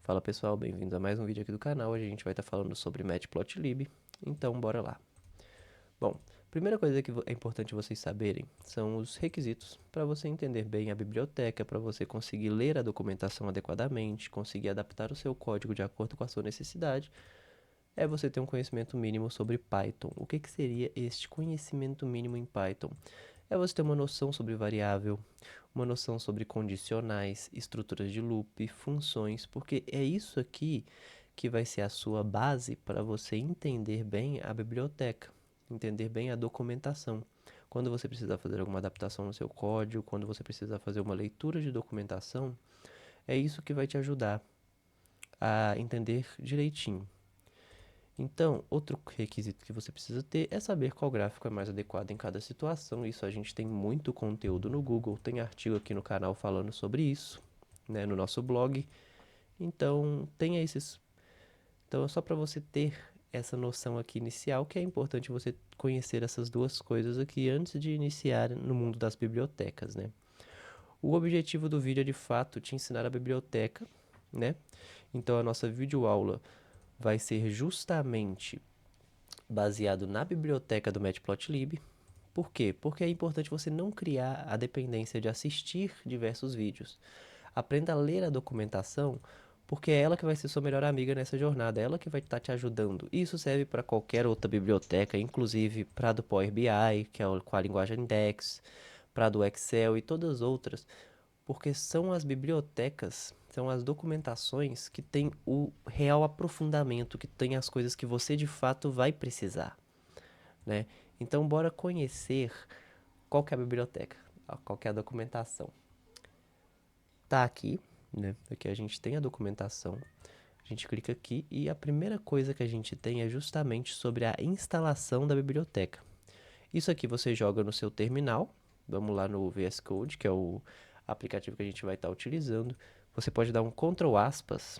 Fala pessoal, bem-vindos a mais um vídeo aqui do canal. Hoje a gente vai estar falando sobre Matplotlib, então bora lá. Bom, primeira coisa que é importante vocês saberem são os requisitos para você entender bem a biblioteca, para você conseguir ler a documentação adequadamente, conseguir adaptar o seu código de acordo com a sua necessidade, é você ter um conhecimento mínimo sobre Python. O que seria este conhecimento mínimo em Python? É você ter uma noção sobre variável, uma noção sobre condicionais, estruturas de loop, funções, porque é isso aqui que vai ser a sua base para você entender bem a biblioteca, entender bem a documentação. Quando você precisar fazer alguma adaptação no seu código, quando você precisar fazer uma leitura de documentação, é isso que vai te ajudar a entender direitinho. Então, outro requisito que você precisa ter é saber qual gráfico é mais adequado em cada situação. Isso a gente tem muito conteúdo no Google, tem artigo aqui no canal falando sobre isso, né, no nosso blog. Então, tenha esses. Então, é só para você ter essa noção aqui inicial que é importante você conhecer essas duas coisas aqui antes de iniciar no mundo das bibliotecas, né? O objetivo do vídeo é de fato te ensinar a biblioteca, né? Então, a nossa videoaula vai ser justamente baseado na biblioteca do Matplotlib. Por quê? Porque é importante você não criar a dependência de assistir diversos vídeos. Aprenda a ler a documentação, porque é ela que vai ser sua melhor amiga nessa jornada, é ela que vai estar te ajudando. Isso serve para qualquer outra biblioteca, inclusive para a do Power BI, que é com a linguagem DEX, para a do Excel e todas as outras, porque são as bibliotecas, são as documentações que têm o real aprofundamento, que tem as coisas que você de fato vai precisar, né? Então, bora conhecer qual que é a biblioteca, qual que é a documentação. Tá aqui, né? Aqui a gente tem a documentação. A gente clica aqui e a primeira coisa que a gente tem é justamente sobre a instalação da biblioteca. Isso aqui você joga no seu terminal. Vamos lá no VS Code, que é o aplicativo que a gente vai estar utilizando. Você pode dar um Ctrl aspas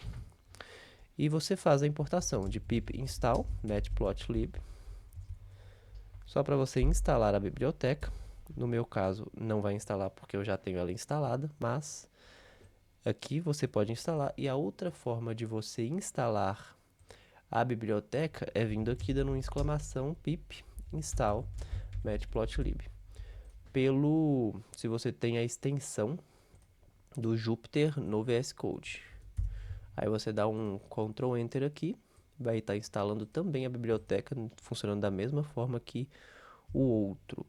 e você faz a importação de pip install matplotlib, só para você instalar a biblioteca. No meu caso, não vai instalar porque eu já tenho ela instalada, mas aqui você pode instalar. E a outra forma de você instalar a biblioteca é vindo aqui dando uma exclamação pip install matplotlib. Se você tem a extensão do Jupyter no VS Code. Aí você dá um Ctrl Enter aqui, vai estar instalando também a biblioteca, funcionando da mesma forma que o outro.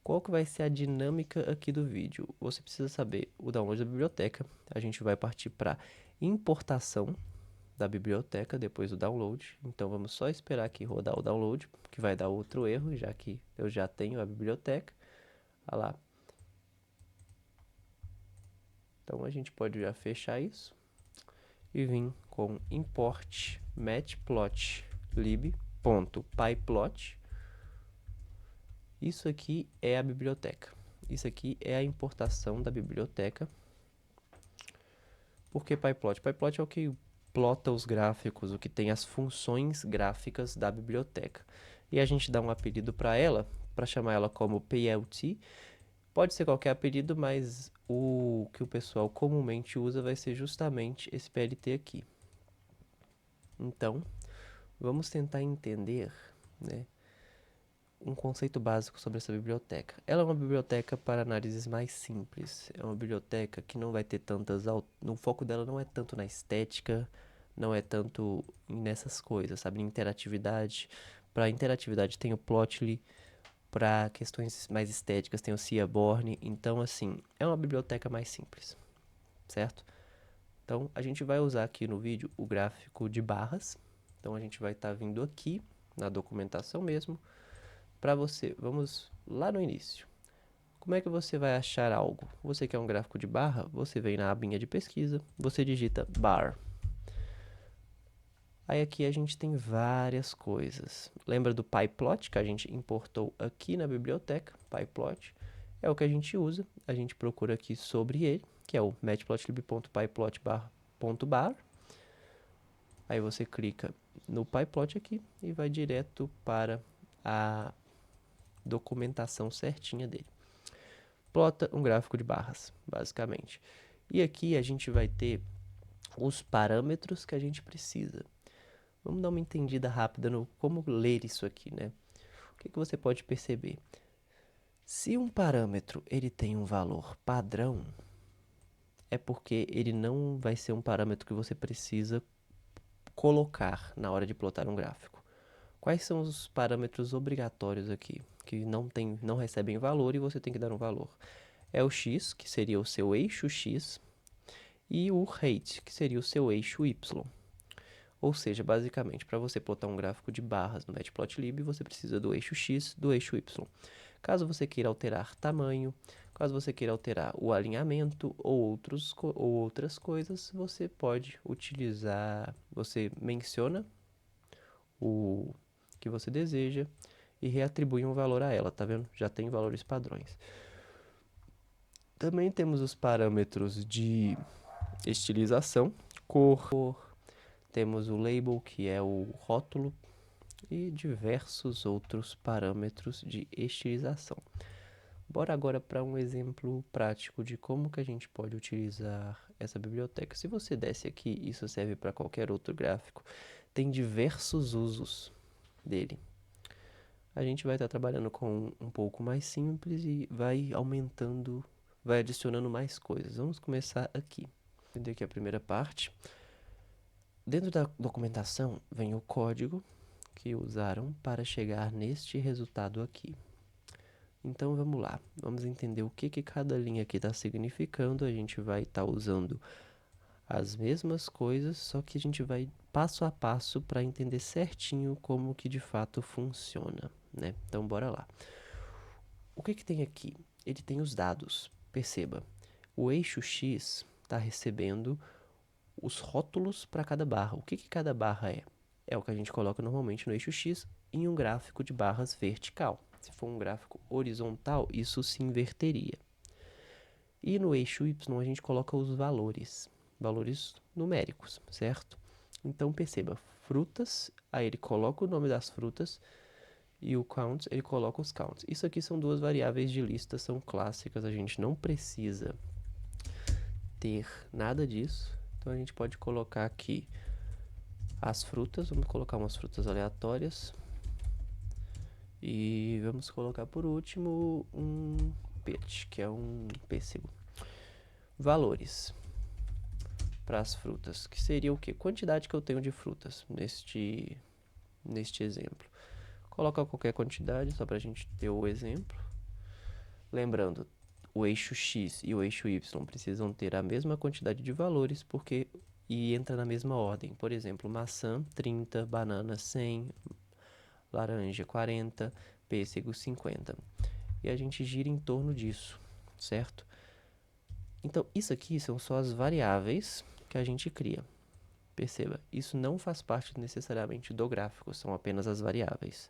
Qual que vai ser a dinâmica aqui do vídeo? Você precisa saber o download da biblioteca. A gente vai partir para importação da biblioteca depois do download. Então vamos só esperar aqui rodar o download, que vai dar outro erro, já que eu já tenho a biblioteca. Olha lá. Então a gente pode já fechar isso e vir com import matplotlib.pyplot. Isso aqui é a biblioteca. Isso aqui é a importação da biblioteca. Por que pyplot? Pyplot é o que plota os gráficos, o que tem as funções gráficas da biblioteca. E a gente dá um apelido para ela, para chamar ela como PLT. Pode ser qualquer apelido, mas o que o pessoal comumente usa vai ser justamente esse PLT aqui. Então, vamos tentar entender, né, um conceito básico sobre essa biblioteca. Ela é uma biblioteca para análises mais simples. É uma biblioteca que não vai ter tantas... O foco dela não é tanto na estética, não é tanto nessas coisas, sabe? Interatividade. Para interatividade tem o Plotly, para questões mais estéticas tem o Seaborn. Então, assim, é uma biblioteca mais simples, certo? Então, a gente vai usar aqui no vídeo o gráfico de barras. Então, a gente vai estar vindo aqui na documentação mesmo. Para você, vamos lá no início. Como é que você vai achar algo? Você quer um gráfico de barra? Você vem na abinha de pesquisa, você digita bar. Aí aqui a gente tem várias coisas. Lembra do pyplot que a gente importou aqui na biblioteca? Pyplot é o que a gente usa. A gente procura aqui sobre ele, que é o matplotlib.pyplot.bar. Aí você clica no pyplot aqui e vai direto para a documentação certinha dele. Plota um gráfico de barras, basicamente. E aqui a gente vai ter os parâmetros que a gente precisa. Vamos dar uma entendida rápida no como ler isso aqui, né? O que você pode perceber? Se um parâmetro ele tem um valor padrão, é porque ele não vai ser um parâmetro que você precisa colocar na hora de plotar um gráfico. Quais são os parâmetros obrigatórios aqui, que não recebem valor e você tem que dar um valor? É o x, que seria o seu eixo x, e o rate, que seria o seu eixo y. Ou seja, basicamente, para você plotar um gráfico de barras no Matplotlib, você precisa do eixo x, do eixo y. Caso você queira alterar tamanho, caso você queira alterar o alinhamento ou outras coisas, você pode utilizar, você menciona o que você deseja e reatribui um valor a ela, tá vendo? Já tem valores padrões. Também temos os parâmetros de estilização, cor, temos o label, que é o rótulo, e diversos outros parâmetros de estilização. Bora agora para um exemplo prático de como que a gente pode utilizar essa biblioteca. Se você desce aqui, isso serve para qualquer outro gráfico, tem diversos usos dele. A gente vai estar trabalhando com um pouco mais simples e vai aumentando, vai adicionando mais coisas. Vamos começar aqui. Entender aqui a primeira parte. Dentro da documentação vem o código que usaram para chegar neste resultado aqui. Então vamos lá, vamos entender o que cada linha aqui está significando. A gente vai estar usando as mesmas coisas, só que a gente vai passo a passo para entender certinho como que de fato funciona, né? Então bora lá. O que tem aqui? Ele tem os dados, perceba. O eixo X está recebendo os rótulos para cada barra. O que cada barra é? É o que a gente coloca normalmente no eixo X em um gráfico de barras vertical. Se for um gráfico horizontal, isso se inverteria. E no eixo Y a gente coloca os valores numéricos, certo? Então perceba, frutas, aí ele coloca o nome das frutas e o count, ele coloca os counts. Isso aqui são duas variáveis de lista, são clássicas, a gente não precisa ter nada disso. Então a gente pode colocar aqui as frutas, vamos colocar umas frutas aleatórias. E vamos colocar por último um peach, que é um pêssego. Valores para as frutas, que seria o quê? Quantidade que eu tenho de frutas neste exemplo. Coloca qualquer quantidade, só para a gente ter o exemplo. Lembrando, o eixo X e o eixo Y precisam ter a mesma quantidade de valores, e entra na mesma ordem. Por exemplo, maçã 30, banana 100, laranja 40, pêssego 50. E a gente gira em torno disso, certo? Então, isso aqui são só as variáveis que a gente cria. Perceba, isso não faz parte necessariamente do gráfico, são apenas as variáveis.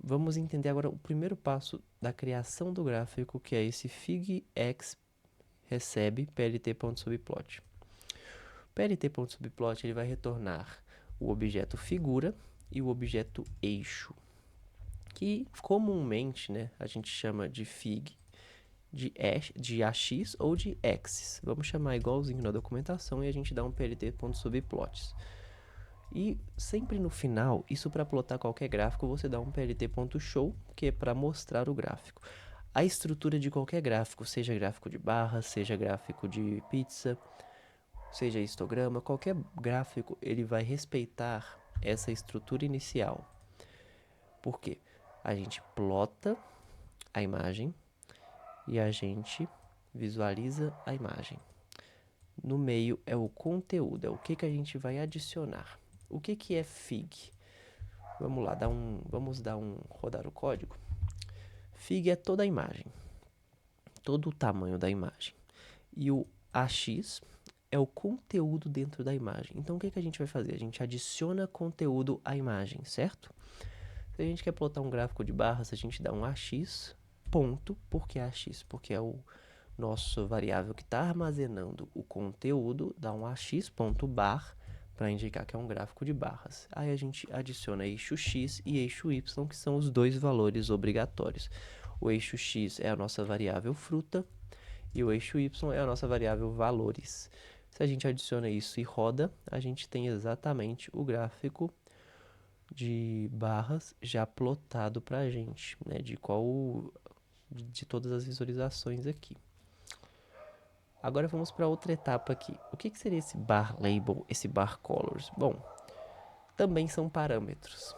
Vamos entender agora o primeiro passo da criação do gráfico, que é esse figx recebe plt.subplot. Plt.subplot ele vai retornar o objeto figura e o objeto eixo, que comumente, né, a gente chama de fig, de ax ou de axis. Vamos chamar igualzinho na documentação e a gente dá um plt.subplots. E sempre no final, isso para plotar qualquer gráfico, você dá um plt.show, que é para mostrar o gráfico. A estrutura de qualquer gráfico, seja gráfico de barra, seja gráfico de pizza, seja histograma, qualquer gráfico, ele vai respeitar essa estrutura inicial. Por quê? A gente plota a imagem e a gente visualiza a imagem. No meio é o conteúdo, é o que a gente vai adicionar. O que é fig? Vamos lá, rodar o código. Fig é toda a imagem, todo o tamanho da imagem. E o AX é o conteúdo dentro da imagem. Então, o que a gente vai fazer? A gente adiciona conteúdo à imagem, certo? Se a gente quer plotar um gráfico de barras, a gente dá um AX, ponto. Por que AX? Porque é o nosso variável que está armazenando o conteúdo, dá um ax.bar para indicar que é um gráfico de barras. Aí a gente adiciona eixo x e eixo y, que são os dois valores obrigatórios. O eixo x é a nossa variável fruta e o eixo y é a nossa variável valores. Se a gente adiciona isso e roda, a gente tem exatamente o gráfico de barras já plotado para a gente, né? De todas as visualizações aqui. Agora vamos para outra etapa aqui. O que seria esse bar label, esse bar colors? Bom, também são parâmetros,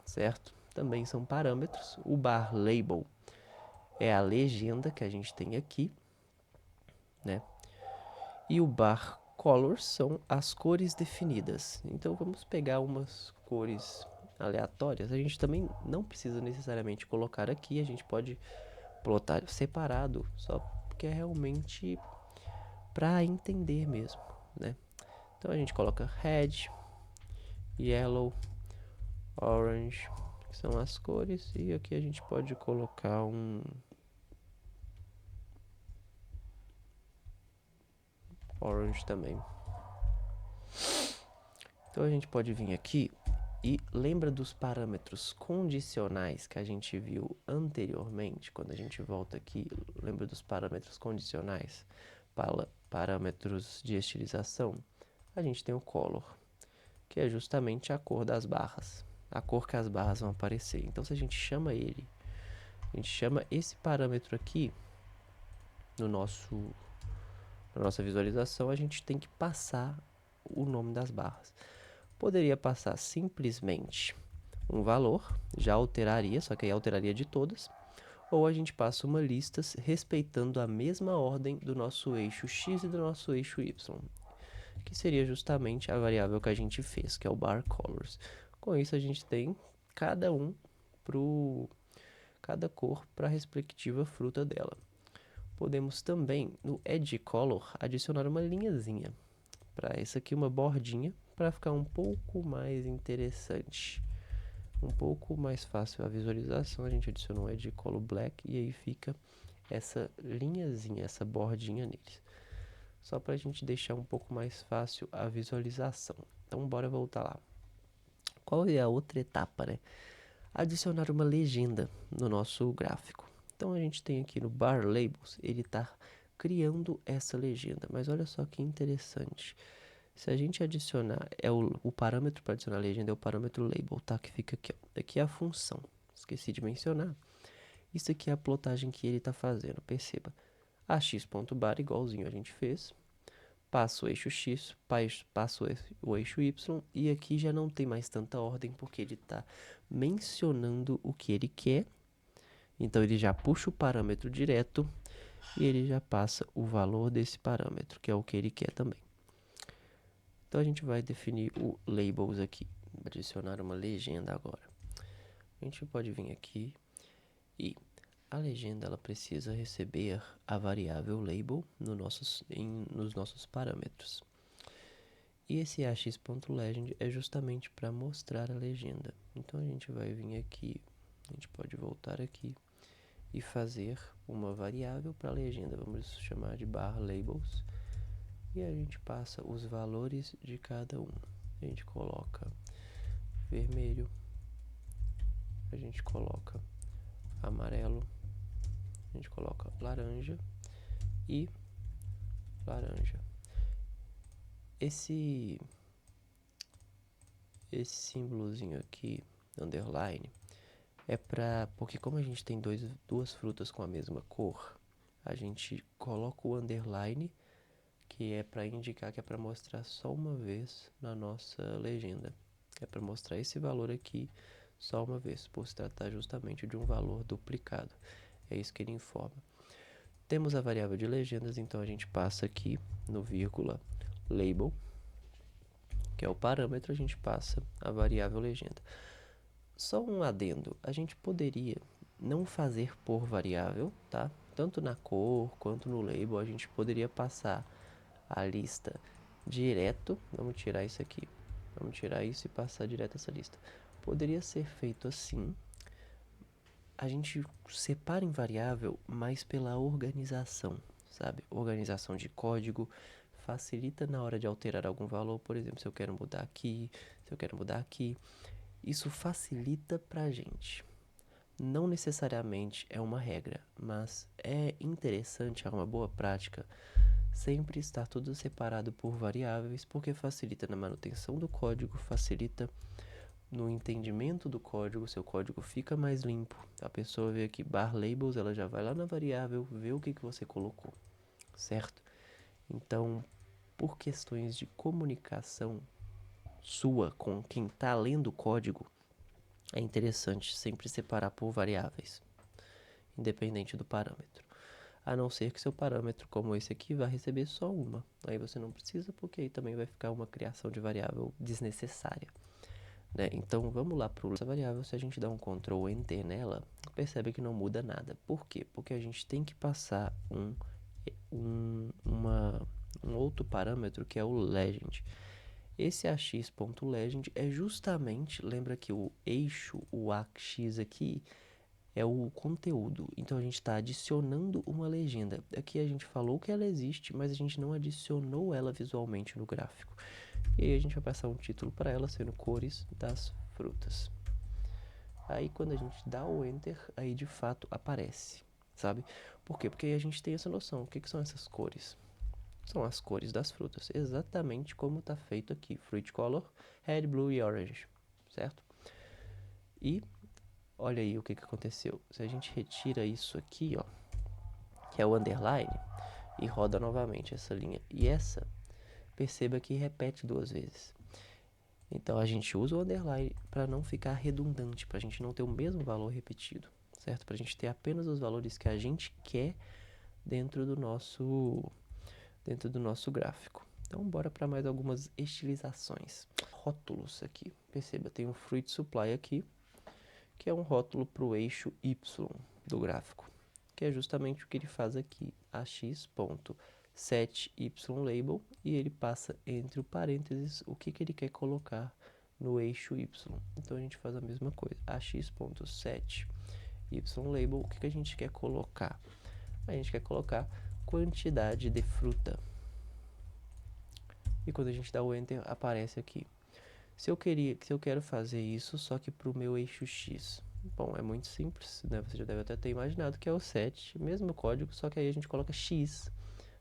certo? Também são parâmetros. O bar label é a legenda que a gente tem aqui, né? E o bar colors são as cores definidas. Então vamos pegar umas cores aleatórias. A gente também não precisa necessariamente colocar aqui, a gente pode plotar separado, só porque é realmente para entender mesmo, né? Então a gente coloca red, yellow, orange, que são as cores, e aqui a gente pode colocar um orange também. Então a gente pode vir aqui e lembra dos parâmetros condicionais que a gente viu anteriormente, quando a gente volta aqui, lembra dos parâmetros condicionais, parâmetros de estilização? A gente tem o color, que é justamente a cor das barras, a cor que as barras vão aparecer. Então se a gente chama esse parâmetro aqui na nossa visualização, a gente tem que passar o nome das barras. Poderia passar simplesmente um valor, já alteraria, só que aí alteraria de todas, ou a gente passa uma lista respeitando a mesma ordem do nosso eixo X e do nosso eixo Y, que seria justamente a variável que a gente fez, que é o bar colors. Com isso a gente tem cada cor para a respectiva fruta dela. Podemos também, no Edge Color, adicionar uma linhazinha. Para isso aqui, uma bordinha, para ficar um pouco mais interessante. Um pouco mais fácil a visualização, a gente adiciona um Edge Color Black e aí fica essa linhazinha, essa bordinha neles. Só para a gente deixar um pouco mais fácil a visualização. Então, bora voltar lá. Qual é a outra etapa, né? Adicionar uma legenda no nosso gráfico. Então a gente tem aqui no Bar Labels, ele está criando essa legenda. Mas olha só que interessante. Se a gente adicionar, o parâmetro para adicionar a legenda é o parâmetro label, tá? Que fica aqui, ó. Aqui é a função. Esqueci de mencionar. Isso aqui é a plotagem que ele está fazendo. Perceba. Ax.bar igualzinho a gente fez. Passo o eixo X, passo o eixo Y, e aqui já não tem mais tanta ordem, porque ele está mencionando o que ele quer. Então ele já puxa o parâmetro direto e ele já passa o valor desse parâmetro, que é o que ele quer também. Então a gente vai definir o labels aqui, adicionar uma legenda agora. A gente pode vir aqui e a legenda ela precisa receber a variável label nos nossos parâmetros. E esse ax.legend é justamente para mostrar a legenda. Então a gente vai vir aqui, a gente pode voltar aqui e fazer uma variável para a legenda. Vamos chamar de barra labels. E a gente passa os valores de cada um. A gente coloca vermelho, a gente coloca amarelo, a gente coloca laranja e laranja. Esse símbolozinho aqui, underline, porque como a gente tem duas frutas com a mesma cor, a gente coloca o underline, que é para indicar que é para mostrar só uma vez na nossa legenda. É para mostrar esse valor aqui só uma vez, por se tratar justamente de um valor duplicado. É isso que ele informa. Temos a variável de legendas, então a gente passa aqui no vírgula label, que é o parâmetro, a gente passa a variável legenda. Só um adendo, a gente poderia não fazer por variável, tá? Tanto na cor quanto no label, a gente poderia passar a lista direto. Vamos tirar isso aqui. Vamos tirar isso e passar direto essa lista. Poderia ser feito assim. A gente separa em variável, mas pela organização, sabe? Organização de código facilita na hora de alterar algum valor. Por exemplo, se eu quero mudar aqui, se eu quero mudar aqui. Isso facilita pra gente. Não necessariamente é uma regra, mas é interessante, é uma boa prática sempre estar tudo separado por variáveis, porque facilita na manutenção do código, facilita no entendimento do código, seu código fica mais limpo. A pessoa vê aqui bar labels, ela já vai lá na variável, vê o que você colocou, certo? Então, por questões de comunicação sua com quem está lendo o código, é interessante sempre separar por variáveis, independente do parâmetro. A não ser que seu parâmetro, como esse aqui, vai receber só uma. Aí você não precisa, porque aí também vai ficar uma criação de variável desnecessária. Né? Então, vamos lá para essa variável. Se a gente dá um Ctrl Enter nela, percebe que não muda nada. Por quê? Porque a gente tem que passar um outro parâmetro que é o legend. Esse ax.legend é justamente, lembra que o eixo, o ax aqui, é o conteúdo. Então a gente está adicionando uma legenda. Aqui a gente falou que ela existe, mas a gente não adicionou ela visualmente no gráfico. E aí a gente vai passar um título para ela, sendo cores das frutas. Aí quando a gente dá o Enter, aí de fato aparece, sabe? Por quê? Porque aí a gente tem essa noção. O que são essas cores? São as cores das frutas, exatamente como está feito aqui. Fruit color, red, blue e orange, certo? E olha aí o que aconteceu. Se a gente retira isso aqui, ó, que é o underline, e roda novamente essa linha e essa, perceba que repete duas vezes. Então a gente usa o underline para não ficar redundante, para a gente não ter o mesmo valor repetido, certo? Para a gente ter apenas os valores que a gente quer dentro do nosso gráfico. Então bora para mais algumas estilizações. Rótulos aqui. Perceba, tem um fruit supply aqui, que é um rótulo para o eixo Y do gráfico, que é justamente o que ele faz aqui, ax.setYLabel, e ele passa entre o parênteses o que ele quer colocar no eixo Y. Então a gente faz a mesma coisa, ax.setYLabel, o que a gente quer colocar? A gente quer colocar quantidade de fruta. E quando a gente dá o Enter, aparece aqui. Se eu quero fazer isso, só que para o meu eixo X. Bom, é muito simples, né? Você já deve até ter imaginado que é o set, mesmo código, só que aí a gente coloca X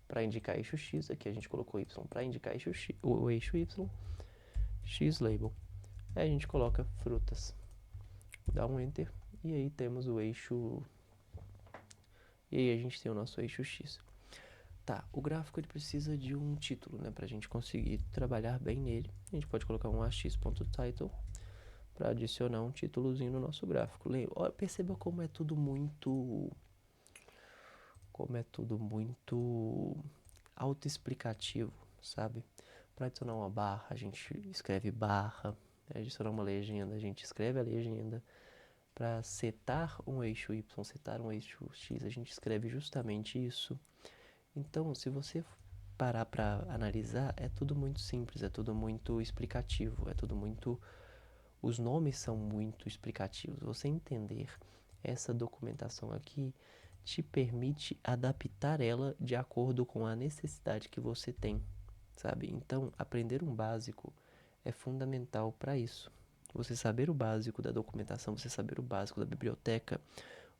para indicar eixo X. Aqui a gente colocou Y para indicar eixo X, o eixo Y. X label. Aí a gente coloca frutas. Dá um Enter e aí temos o eixo. E aí a gente tem o nosso eixo X. Tá, o gráfico ele precisa de um título, né, pra gente conseguir trabalhar bem nele. A gente pode colocar um ax.title para adicionar um títulozinho no nosso gráfico. Perceba como é tudo muito autoexplicativo, sabe? Para adicionar uma barra, a gente escreve barra. Para adicionar uma legenda, a gente escreve a legenda. Para setar um eixo Y, setar um eixo X, a gente escreve justamente isso. Então, se você parar para analisar, é tudo muito simples, é tudo muito explicativo, é tudo muito... Os nomes são muito explicativos. Você entender essa documentação aqui te permite adaptar ela de acordo com a necessidade que você tem, sabe? Então, aprender um básico é fundamental para isso. Você saber o básico da documentação, você saber o básico da biblioteca,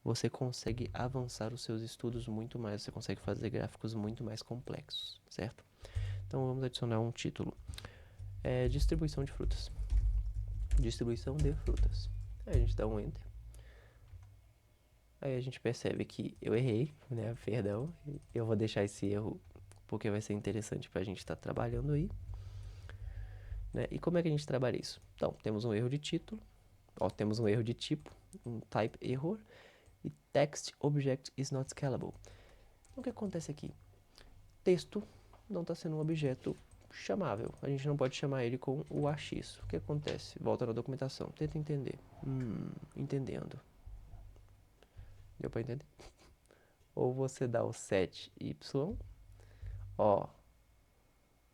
você consegue avançar os seus estudos muito mais, você consegue fazer gráficos muito mais complexos, certo? Então vamos adicionar um título. Distribuição de frutas. Distribuição de frutas. Aí a gente dá um Enter. Aí a gente percebe que eu errei, né? Perdão. Eu vou deixar esse erro porque vai ser interessante para a gente estar trabalhando aí. Né? E como é que a gente trabalha isso? Então, temos um erro de título. Temos um erro de tipo, um type error. E text object is not scalable. Então, o que acontece aqui? Texto não está sendo um objeto chamável. A gente não pode chamar ele com o AX. O que acontece? Volta na documentação. Tenta entender. Entendendo. Deu para entender? Ou você dá o set y,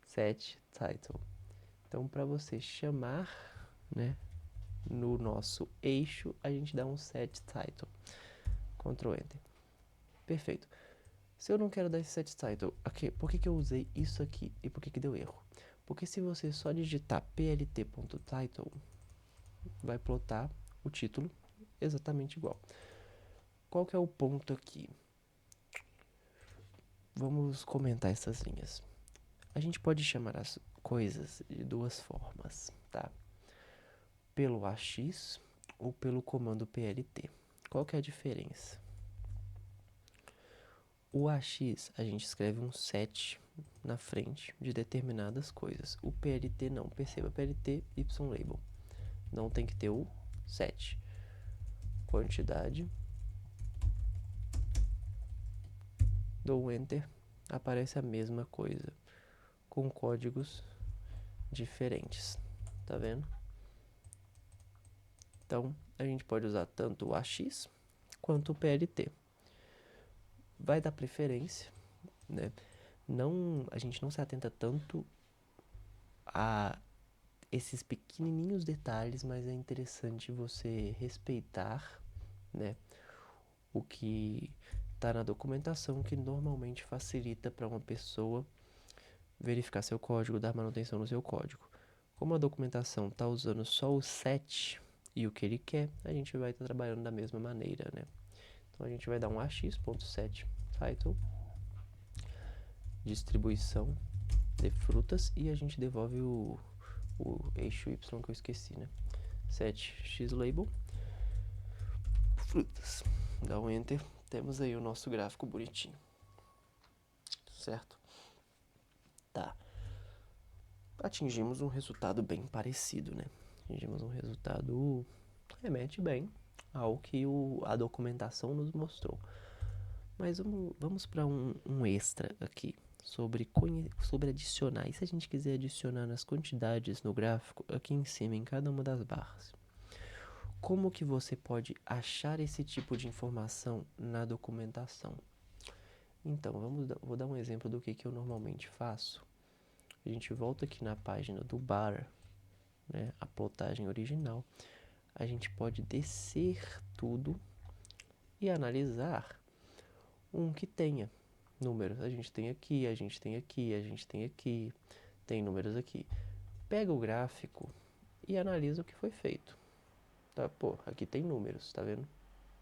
set title. Então, para você chamar, né, no nosso eixo, a gente dá um set title. Ctrl Enter. Perfeito. Se eu não quero dar esse set title, por que eu usei isso aqui e por que deu erro? Porque se você só digitar plt.title, vai plotar o título exatamente igual. Qual que é o ponto aqui? vamos comentar essas linhas. A gente pode chamar as coisas de duas formas, tá? Pelo AX ou pelo comando PLT. Qual que é a diferença? O AX, a gente escreve um set na frente de determinadas coisas. O PLT não. Perceba, PLT, Y-label. Não tem que ter o set. Quantidade. Dou Enter. Aparece a mesma coisa, com códigos diferentes. Tá vendo? Então, a gente pode usar tanto o AX quanto o PLT. Vai dar preferência, né? A gente não se atenta tanto a esses pequenininhos detalhes, mas é interessante você respeitar, né, o que está na documentação, que normalmente facilita para uma pessoa verificar seu código, dar manutenção no seu código. Como a documentação está usando só o set e o que ele quer, a gente vai estar trabalhando da mesma maneira, né? Então a gente vai dar um ax.set title, distribuição de frutas, e a gente devolve o eixo y que eu esqueci, né? Set xlabel, frutas. Dá um enter, temos aí o nosso gráfico bonitinho, certo? Tá. Atingimos um resultado bem parecido, né? Atingimos um resultado remete bem ao que a documentação nos mostrou. Mas vamos para um extra aqui sobre adicionar. E se a gente quiser adicionar nas quantidades no gráfico, aqui em cima, em cada uma das barras? Como que você pode achar esse tipo de informação na documentação? Então, vou dar um exemplo do que eu normalmente faço. A gente volta aqui na página do bar, né, a plotagem original. A gente pode descer tudo e analisar um que tenha números. A gente tem aqui, a gente tem aqui, a gente tem aqui, tem números aqui. Pega o gráfico e analisa o que foi feito. Tá? Pô, aqui tem números, tá vendo?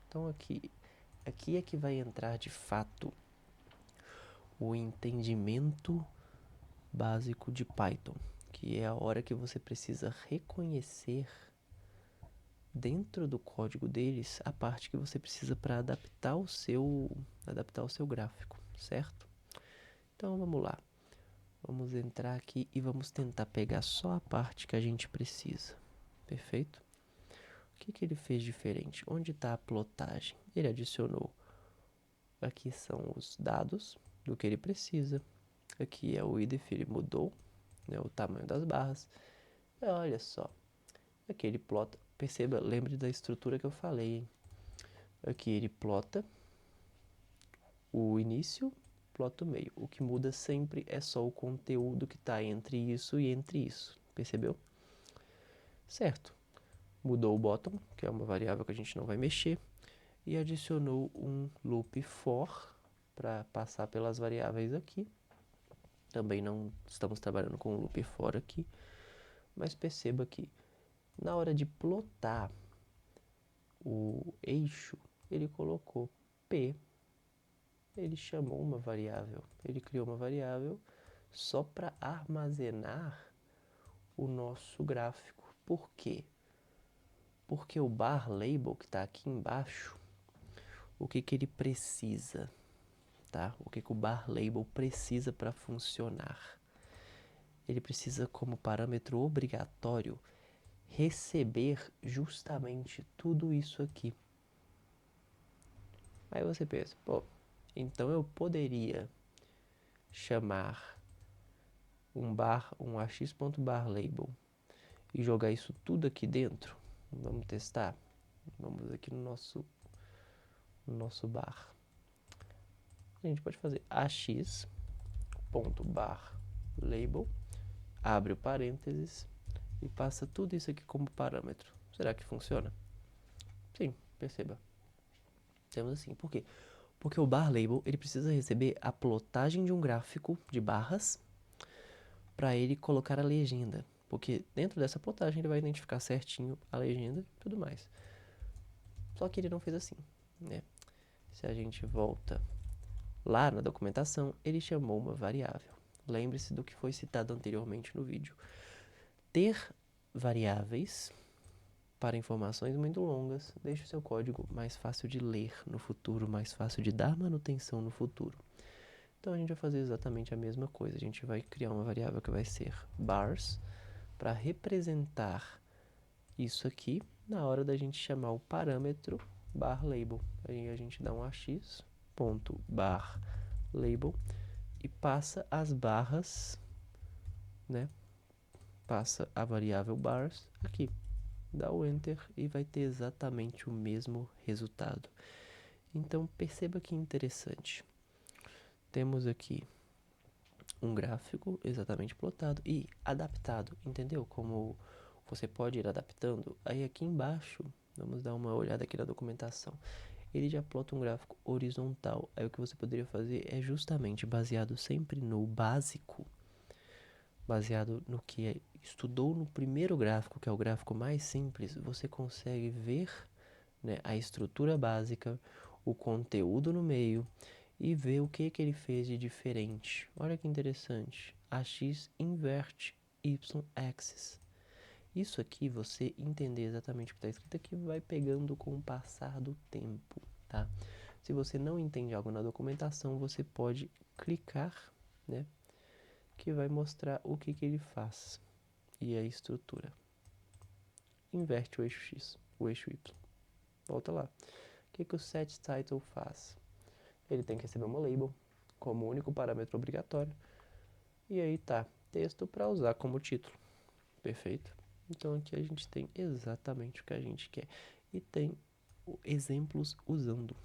Então aqui é que vai entrar de fato o entendimento básico de Python, que é a hora que você precisa reconhecer dentro do código deles a parte que você precisa para adaptar o seu gráfico, certo? Então vamos lá. Vamos entrar aqui e vamos tentar pegar só a parte que a gente precisa. Perfeito? O que ele fez diferente? Onde está a plotagem? Ele adicionou. Aqui são os dados do que ele precisa. Aqui é o idef, ele mudou, né, o tamanho das barras. E olha só. Aqui ele plota. Perceba, lembre da estrutura que eu falei, hein? Aqui ele plota o início, plota o meio. O que muda sempre é só o conteúdo que está entre isso e entre isso. Percebeu? Certo. Mudou o bottom, que é uma variável que a gente não vai mexer, e adicionou um loop for para passar pelas variáveis aqui. Também não estamos trabalhando com o loop for aqui, mas perceba que na hora de plotar o eixo, ele colocou P, ele chamou uma variável, ele criou uma variável só para armazenar o nosso gráfico. Por quê? Porque o bar label que está aqui embaixo, o que ele precisa, tá? O que o bar label precisa para funcionar? Ele precisa, como parâmetro obrigatório, receber justamente tudo isso aqui. Aí você pensa, pô, então eu poderia chamar um ax.barLabel e jogar isso tudo aqui dentro? Vamos testar? Vamos aqui no nosso bar. A gente pode fazer ax.barLabel, abre o parênteses e passa tudo isso aqui como parâmetro. Será que funciona? Sim, perceba. Temos assim. Por quê? Porque o bar label ele precisa receber a plotagem de um gráfico de barras para ele colocar a legenda. Porque dentro dessa plotagem ele vai identificar certinho a legenda e tudo mais. Só que ele não fez assim, né? Se a gente volta Lá na documentação, ele chamou uma variável. Lembre-se do que foi citado anteriormente no vídeo. Ter variáveis para informações muito longas deixa o seu código mais fácil de ler no futuro, mais fácil de dar manutenção no futuro. Então a gente vai fazer exatamente a mesma coisa. A gente vai criar uma variável que vai ser bars para representar isso aqui na hora da gente chamar o parâmetro bar_label. Aí a gente dá um ax.bar_label e passa as barras, né? Passa a variável bars aqui. Dá o enter e vai ter exatamente o mesmo resultado. Então perceba que interessante. Temos aqui um gráfico exatamente plotado e adaptado, entendeu? Como você pode ir adaptando. Aí aqui embaixo, vamos dar uma olhada aqui na documentação. Ele já plota um gráfico horizontal. Aí o que você poderia fazer é justamente baseado sempre no básico, baseado no que estudou no primeiro gráfico, que é o gráfico mais simples, você consegue ver, né, a estrutura básica, o conteúdo no meio e ver o que ele fez de diferente. Olha que interessante. AX inverte Y-axis. Isso aqui, você entender exatamente o que está escrito aqui, vai pegando com o passar do tempo, tá? Se você não entende algo na documentação, você pode clicar, né, que vai mostrar o que ele faz e a estrutura. Inverte o eixo X, o eixo Y. Volta lá. O que o setTitle faz? Ele tem que receber uma label como único parâmetro obrigatório. E aí tá, texto para usar como título. Perfeito? Então aqui a gente tem exatamente o que a gente quer. E tem exemplos usando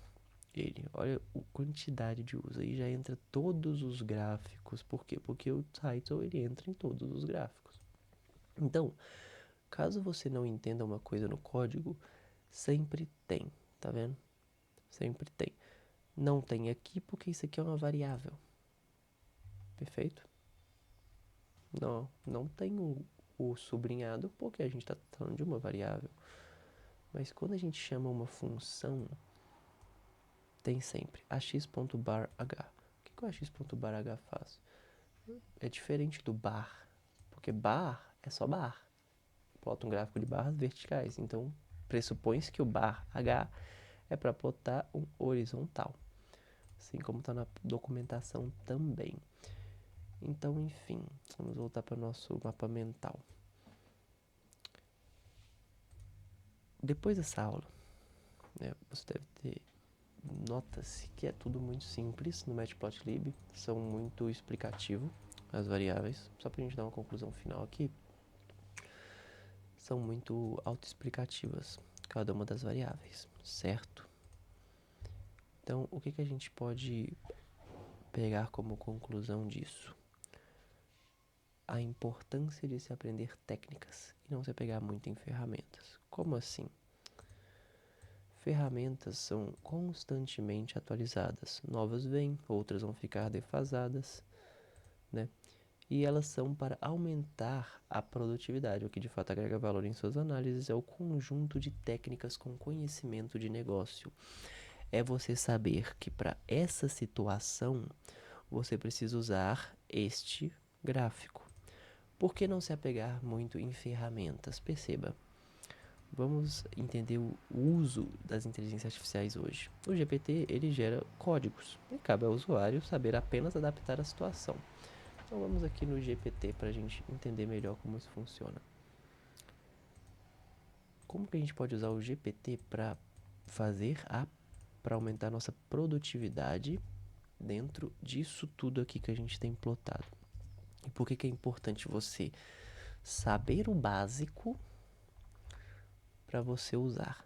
ele. Olha a quantidade de uso. Aí já entra todos os gráficos. Por quê? Porque o title ele entra em todos os gráficos. Então, caso você não entenda uma coisa no código, sempre tem, tá vendo? Sempre tem. Não tem aqui porque isso aqui é uma variável. Perfeito? Não tem o sublinhado porque a gente está falando de uma variável. Mas quando a gente chama uma função, tem sempre ax.barh. O que o ax.barh faz? É diferente do bar, porque bar é só bar. Plota um gráfico de barras verticais. Então, pressupõe-se que o bar H é para plotar um horizontal, assim como está na documentação também. Então, enfim, vamos voltar para o nosso mapa mental. Depois dessa aula, né, você deve ter, nota-se que é tudo muito simples no Matplotlib, são muito explicativo as variáveis, só para a gente dar uma conclusão final aqui, são muito autoexplicativas cada uma das variáveis, certo? Então, o que a gente pode pegar como conclusão disso? A importância de se aprender técnicas e não se apegar muito em ferramentas. Como assim? Ferramentas são constantemente atualizadas. Novas vêm, outras vão ficar defasadas, né? E elas são para aumentar a produtividade. O que de fato agrega valor em suas análises é o conjunto de técnicas com conhecimento de negócio. É você saber que para essa situação você precisa usar este gráfico. Por que não se apegar muito em ferramentas? Perceba. Vamos entender o uso das inteligências artificiais hoje. O GPT, ele gera códigos e cabe ao usuário saber apenas adaptar a situação. Então vamos aqui no GPT para a gente entender melhor como isso funciona. Como que a gente pode usar o GPT para para aumentar a nossa produtividade dentro disso tudo aqui que a gente tem plotado? E por que é importante você saber o básico para você usar?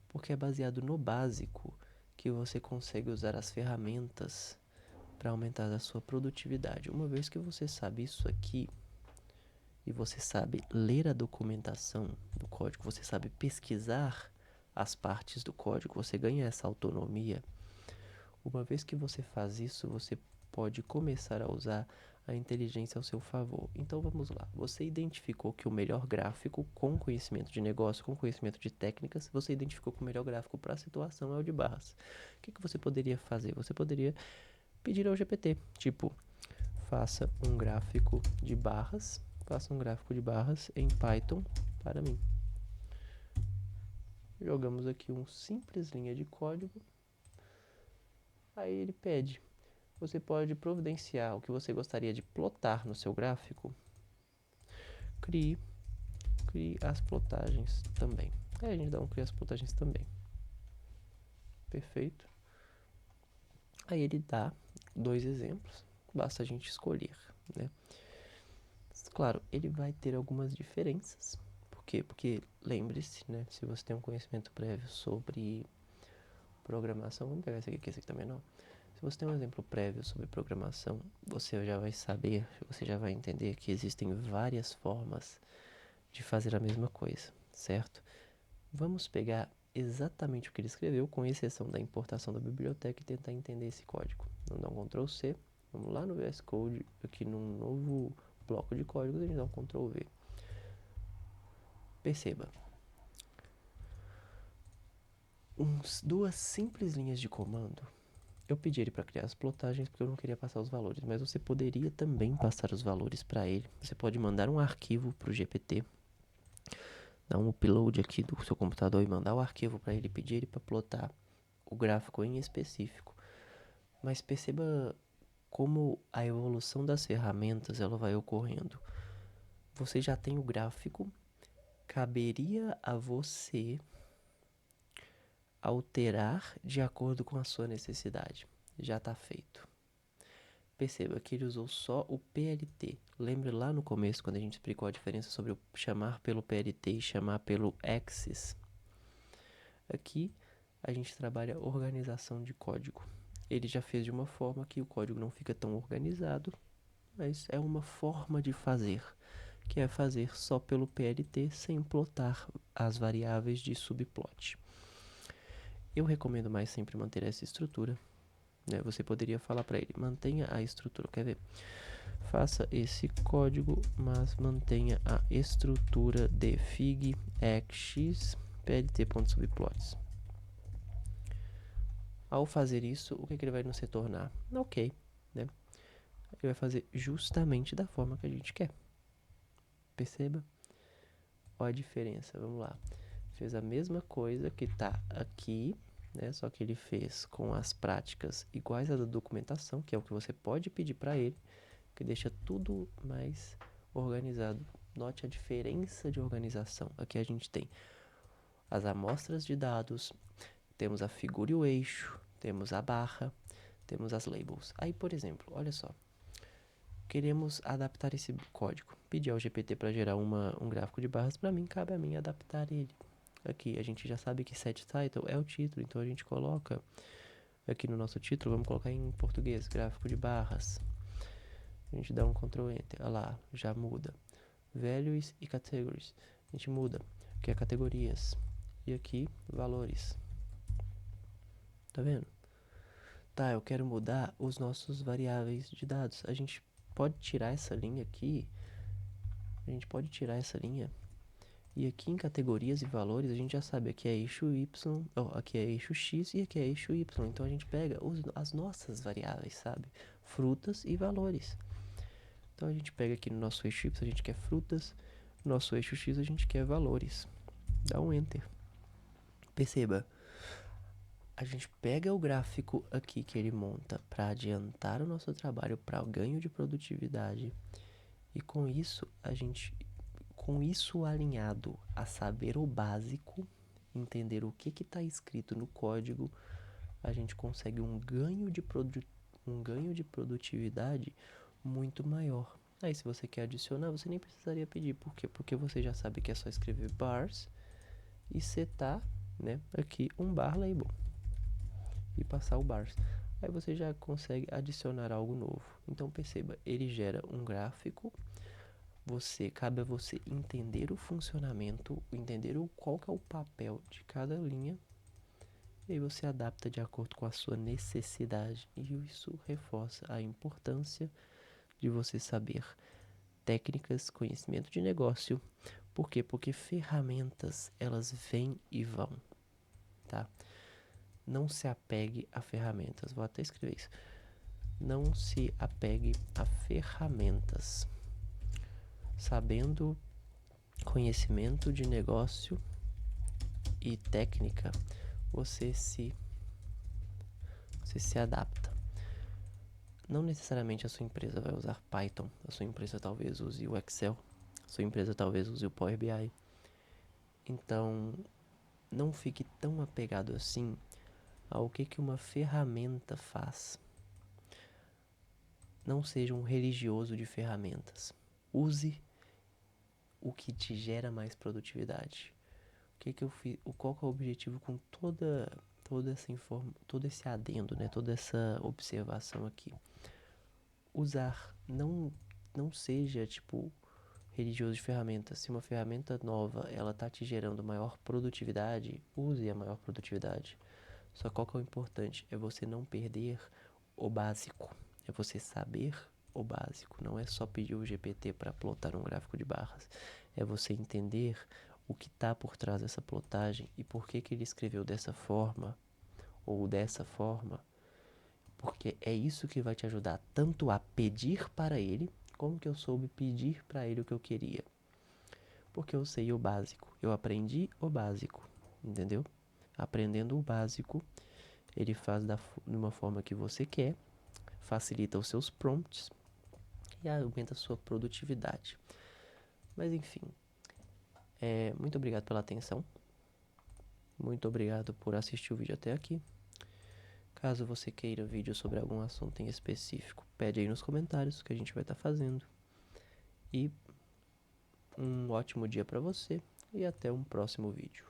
Porque é baseado no básico que você consegue usar as ferramentas para aumentar a sua produtividade. Uma vez que você sabe isso aqui e você sabe ler a documentação do código, você sabe pesquisar as partes do código, você ganha essa autonomia. Uma vez que você faz isso, você pode começar a usar a inteligência ao seu favor. Então vamos lá. Você identificou que o melhor gráfico com conhecimento de negócio, com conhecimento de técnicas, você identificou que o melhor gráfico para a situação é o de barras. O que você poderia fazer? Você poderia pedir ao GPT, tipo, faça um gráfico de barras, em Python para mim. Jogamos aqui um simples linha de código. Aí ele pede, você pode providenciar o que você gostaria de plotar no seu gráfico. Crie as plotagens também. Aí a gente dá um cria as plotagens também. Perfeito. Aí ele dá 2 exemplos, basta a gente escolher, né? Claro, ele vai ter algumas diferenças. Por quê? Porque lembre-se, né? Se você tem um conhecimento prévio sobre programação, vamos pegar esse aqui, que esse aqui também não. Se você tem um exemplo prévio sobre programação, você já vai saber, você já vai entender que existem várias formas de fazer a mesma coisa, certo? Vamos pegar exatamente o que ele escreveu, com exceção da importação da biblioteca, e tentar entender esse código. Vamos dar um Ctrl C, vamos lá no VS Code, aqui num novo bloco de códigos, a gente dá um Ctrl V. Perceba, duas simples linhas de comando. Eu pedi ele para criar as plotagens porque eu não queria passar os valores, mas você poderia também passar os valores para ele. Você pode mandar um arquivo para o GPT, dar um upload aqui do seu computador e mandar o arquivo para ele, pedir ele para plotar o gráfico em específico. Mas perceba como a evolução das ferramentas ela vai ocorrendo. Você já tem o gráfico, caberia a você alterar de acordo com a sua necessidade. Já está feito. Perceba que ele usou só o PLT. Lembre lá no começo, quando a gente explicou a diferença sobre o chamar pelo PLT e chamar pelo Axis. Aqui a gente trabalha organização de código. Ele já fez de uma forma que o código não fica tão organizado, mas é uma forma de fazer, que é fazer só pelo PLT sem plotar as variáveis de subplot. Eu recomendo mais sempre manter essa estrutura, né? Você poderia falar para ele, mantenha a estrutura, quer ver? Faça esse código, mas mantenha a estrutura de fig, x, plt.subplots. Ao fazer isso, o que ele vai nos retornar? Ok, né? Ele vai fazer justamente da forma que a gente quer. Perceba? Olha a diferença, vamos lá. Fez a mesma coisa que está aqui, né? Só que ele fez com as práticas iguais à da documentação, que é o que você pode pedir para ele, que deixa tudo mais organizado. Note a diferença de organização. Aqui a gente tem as amostras de dados, temos a figura e o eixo, temos a barra, temos as labels. Aí, por exemplo, olha só. Queremos adaptar esse código. Pedir ao GPT para gerar um gráfico de barras, para mim, cabe a mim adaptar ele. Aqui, a gente já sabe que set title é o título, então a gente coloca aqui no nosso título, vamos colocar em português, gráfico de barras. A gente dá um Ctrl Enter, olha lá, já muda. Values e categories, a gente muda, que é categorias. E aqui, valores. Tá vendo? Tá, eu quero mudar os nossos variáveis de dados. A gente pode tirar essa linha aqui. A gente pode tirar essa linha. E aqui em categorias e valores, a gente já sabe, aqui é eixo Y, aqui é eixo X e aqui é eixo Y. Então a gente pega as nossas variáveis, sabe? Frutas e valores. Então a gente pega aqui no nosso eixo Y, a gente quer frutas. No nosso eixo X, a gente quer valores. Dá um Enter. Perceba. A gente pega o gráfico aqui que ele monta para adiantar o nosso trabalho, para o ganho de produtividade. E com isso, alinhado a saber o básico, entender o que está escrito no código, a gente consegue um ganho de produtividade muito maior. Aí se você quer adicionar, você nem precisaria pedir. Por quê? Porque você já sabe que é só escrever bars e setar, né, aqui um bar label e passar o bars. Aí você já consegue adicionar algo novo. Então perceba, ele gera um gráfico. Cabe a você entender o funcionamento, entender qual que é o papel de cada linha, e aí você adapta de acordo com a sua necessidade. E isso reforça a importância de você saber técnicas, conhecimento de negócio. Por quê? Porque ferramentas, elas vêm e vão, tá? Não se apegue a ferramentas. Vou até escrever isso. Não se apegue a ferramentas. Sabendo conhecimento de negócio e técnica, você se adapta. Não necessariamente a sua empresa vai usar Python, a sua empresa talvez use o Excel, a sua empresa talvez use o Power BI. Então, não fique tão apegado assim ao que uma ferramenta faz. Não seja um religioso de ferramentas. Use o que te gera mais produtividade. Qual que é o objetivo com toda essa todo esse adendo, né? Toda essa observação aqui. Usar, não seja tipo religioso de ferramentas. Se uma ferramenta nova, ela tá te gerando maior produtividade, use a maior produtividade. Só qual que é o importante? É você não perder o básico. É você saber o básico. Não é só pedir o GPT para plotar um gráfico de barras. É você entender o que está por trás dessa plotagem e por que ele escreveu dessa forma ou dessa forma. Porque é isso que vai te ajudar tanto a pedir para ele, como que eu soube pedir para ele o que eu queria. Porque eu sei o básico. Eu aprendi o básico, entendeu? Aprendendo o básico, ele faz de uma forma que você quer, facilita os seus prompts e aumenta a sua produtividade. Mas enfim, muito obrigado pela atenção. Muito obrigado por assistir o vídeo até aqui. Caso você queira vídeo sobre algum assunto em específico, pede aí nos comentários que a gente vai estar fazendo. E um ótimo dia para você e até um próximo vídeo.